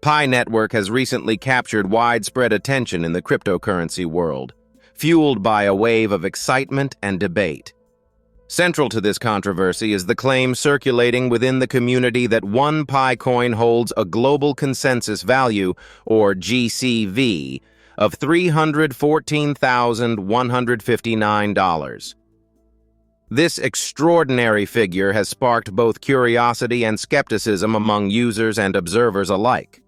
Pi Network has recently captured widespread attention in the cryptocurrency world, fueled by a wave of excitement and debate. Central to this controversy is the claim circulating within the community that one Pi coin holds a global consensus value, or GCV, of $314,159. This extraordinary figure has sparked both curiosity and skepticism among users and observers alike.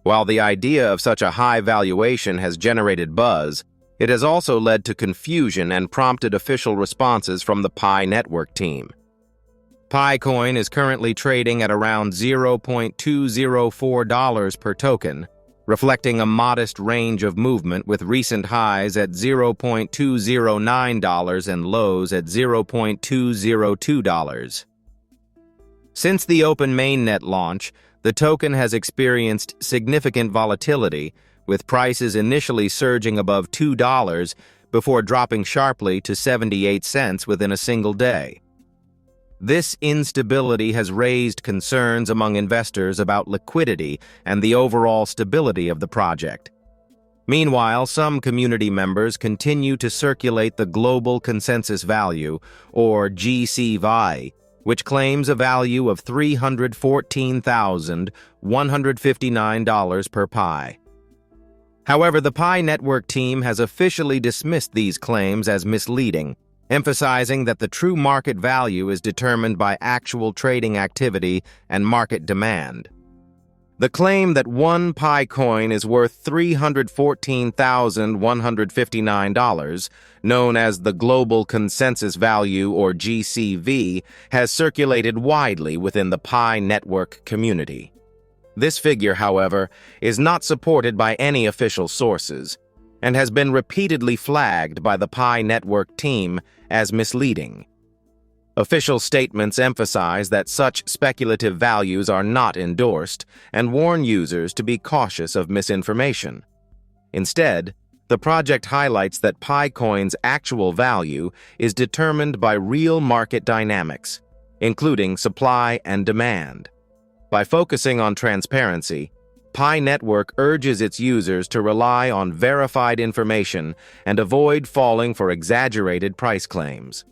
While the idea of such a high valuation has generated buzz, it has also led to confusion and prompted official responses from the Pi Network team. Pi coin is currently trading at around $0.204 per token, reflecting a modest range of movement with recent highs at $0.209 and lows at $0.202. Since the open mainnet launch, the token has experienced significant volatility, with prices initially surging above $2 before dropping sharply to 78 cents within a single day. This instability has raised concerns among investors about liquidity and the overall stability of the project. Meanwhile, some community members continue to circulate the Global Consensus Value, or GCV, which claims a value of $314,159 per Pi. However, the Pi Network team has officially dismissed these claims as misleading, emphasizing that the true market value is determined by actual trading activity and market demand. The claim that one Pi coin is worth $314,159, known as the Global Consensus Value, or GCV, has circulated widely within the Pi Network community. This figure, however, is not supported by any official sources and has been repeatedly flagged by the Pi Network team as misleading. Official statements emphasize that such speculative values are not endorsed and warn users to be cautious of misinformation. Instead, the project highlights that Pi coin's actual value is determined by real market dynamics, including supply and demand. By focusing on transparency, Pi Network urges its users to rely on verified information and avoid falling for exaggerated price claims.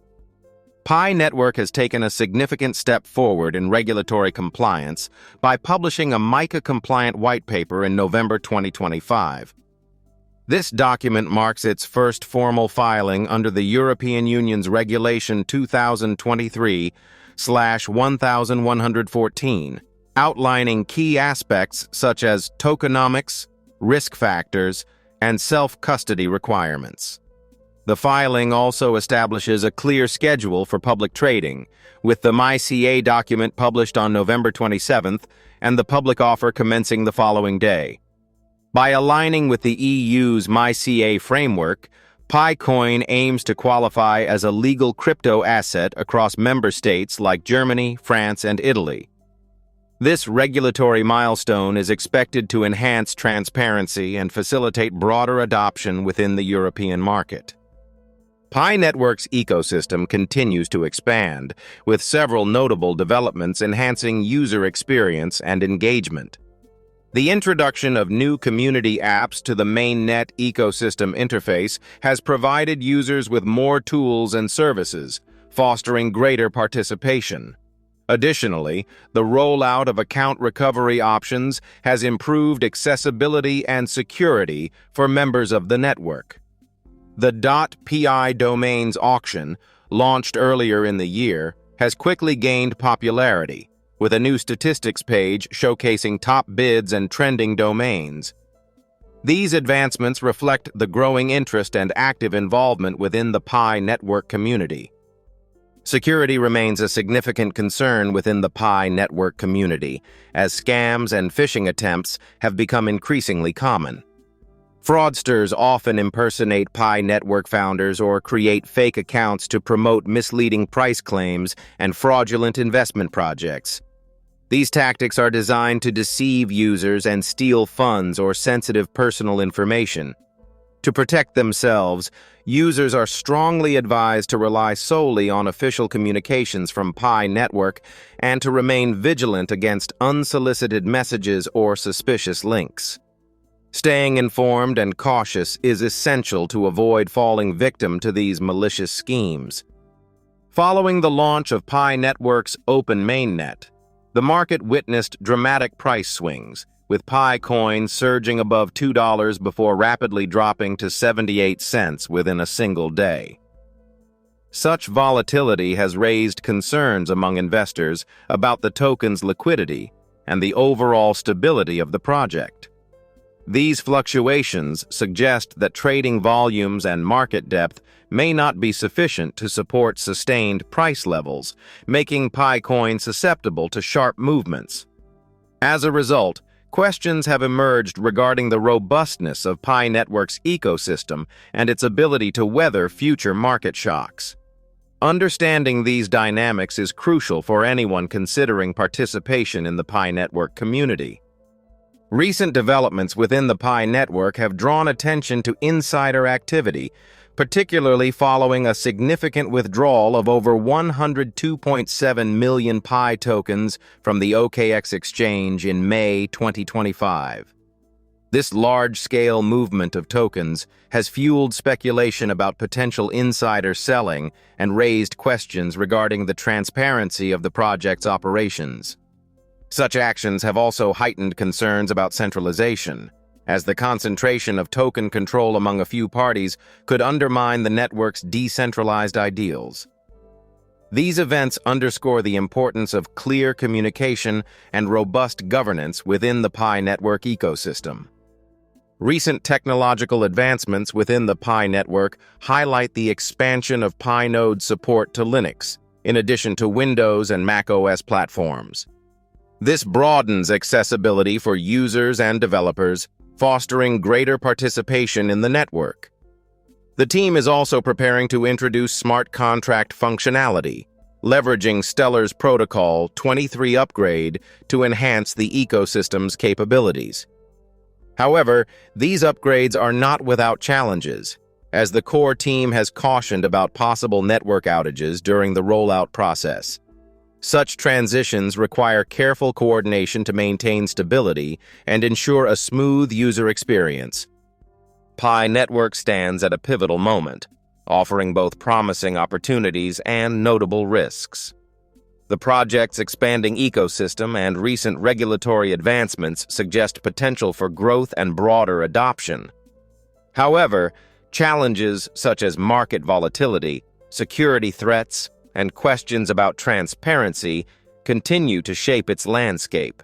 Pi Network has taken a significant step forward in regulatory compliance by publishing a MiCA-compliant white paper in November 2025. This document marks its first formal filing under the European Union's Regulation 2023/1114, outlining key aspects such as tokenomics, risk factors, and self-custody requirements. The filing also establishes a clear schedule for public trading, with the MiCA document published on November 27th and the public offer commencing the following day. By aligning with the EU's MiCA framework, Pi coin aims to qualify as a legal crypto asset across member states like Germany, France, and Italy. This regulatory milestone is expected to enhance transparency and facilitate broader adoption within the European market. Pi Network's ecosystem continues to expand, with several notable developments enhancing user experience and engagement. The introduction of new community apps to the mainnet ecosystem interface has provided users with more tools and services, fostering greater participation. Additionally, the rollout of account recovery options has improved accessibility and security for members of the network. The .pi domains auction, launched earlier in the year, has quickly gained popularity, with a new statistics page showcasing top bids and trending domains. These advancements reflect the growing interest and active involvement within the Pi Network community. Security remains a significant concern within the Pi Network community, as scams and phishing attempts have become increasingly common. Fraudsters often impersonate Pi Network founders or create fake accounts to promote misleading price claims and fraudulent investment projects. These tactics are designed to deceive users and steal funds or sensitive personal information. To protect themselves, users are strongly advised to rely solely on official communications from Pi Network and to remain vigilant against unsolicited messages or suspicious links. Staying informed and cautious is essential to avoid falling victim to these malicious schemes. Following the launch of Pi Network's open mainnet, the market witnessed dramatic price swings, with Pi coin surging above $2 before rapidly dropping to 78 cents within a single day. Such volatility has raised concerns among investors about the token's liquidity and the overall stability of the project. These fluctuations suggest that trading volumes and market depth may not be sufficient to support sustained price levels, making Pi coin susceptible to sharp movements. As a result, questions have emerged regarding the robustness of Pi Network's ecosystem and its ability to weather future market shocks. Understanding these dynamics is crucial for anyone considering participation in the Pi Network community. Recent developments within the Pi Network have drawn attention to insider activity, particularly following a significant withdrawal of over 102.7 million Pi tokens from the OKX exchange in May 2025. This large-scale movement of tokens has fueled speculation about potential insider selling and raised questions regarding the transparency of the project's operations. Such actions have also heightened concerns about centralization, as the concentration of token control among a few parties could undermine the network's decentralized ideals. These events underscore the importance of clear communication and robust governance within the Pi Network ecosystem. Recent technological advancements within the Pi Network highlight the expansion of Pi node support to Linux, in addition to Windows and macOS platforms. This broadens accessibility for users and developers, fostering greater participation in the network. The team is also preparing to introduce smart contract functionality, leveraging Stellar's Protocol 23 upgrade to enhance the ecosystem's capabilities. However, these upgrades are not without challenges, as the core team has cautioned about possible network outages during the rollout process. Such transitions require careful coordination to maintain stability and ensure a smooth user experience. Pi Network stands at a pivotal moment, offering both promising opportunities and notable risks. The project's expanding ecosystem and recent regulatory advancements suggest potential for growth and broader adoption. However, challenges such as market volatility, security threats, and questions about transparency continue to shape its landscape.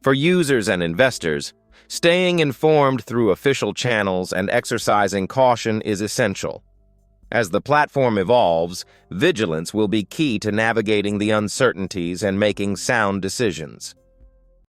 For users and investors, staying informed through official channels and exercising caution is essential. As the platform evolves, vigilance will be key to navigating the uncertainties and making sound decisions.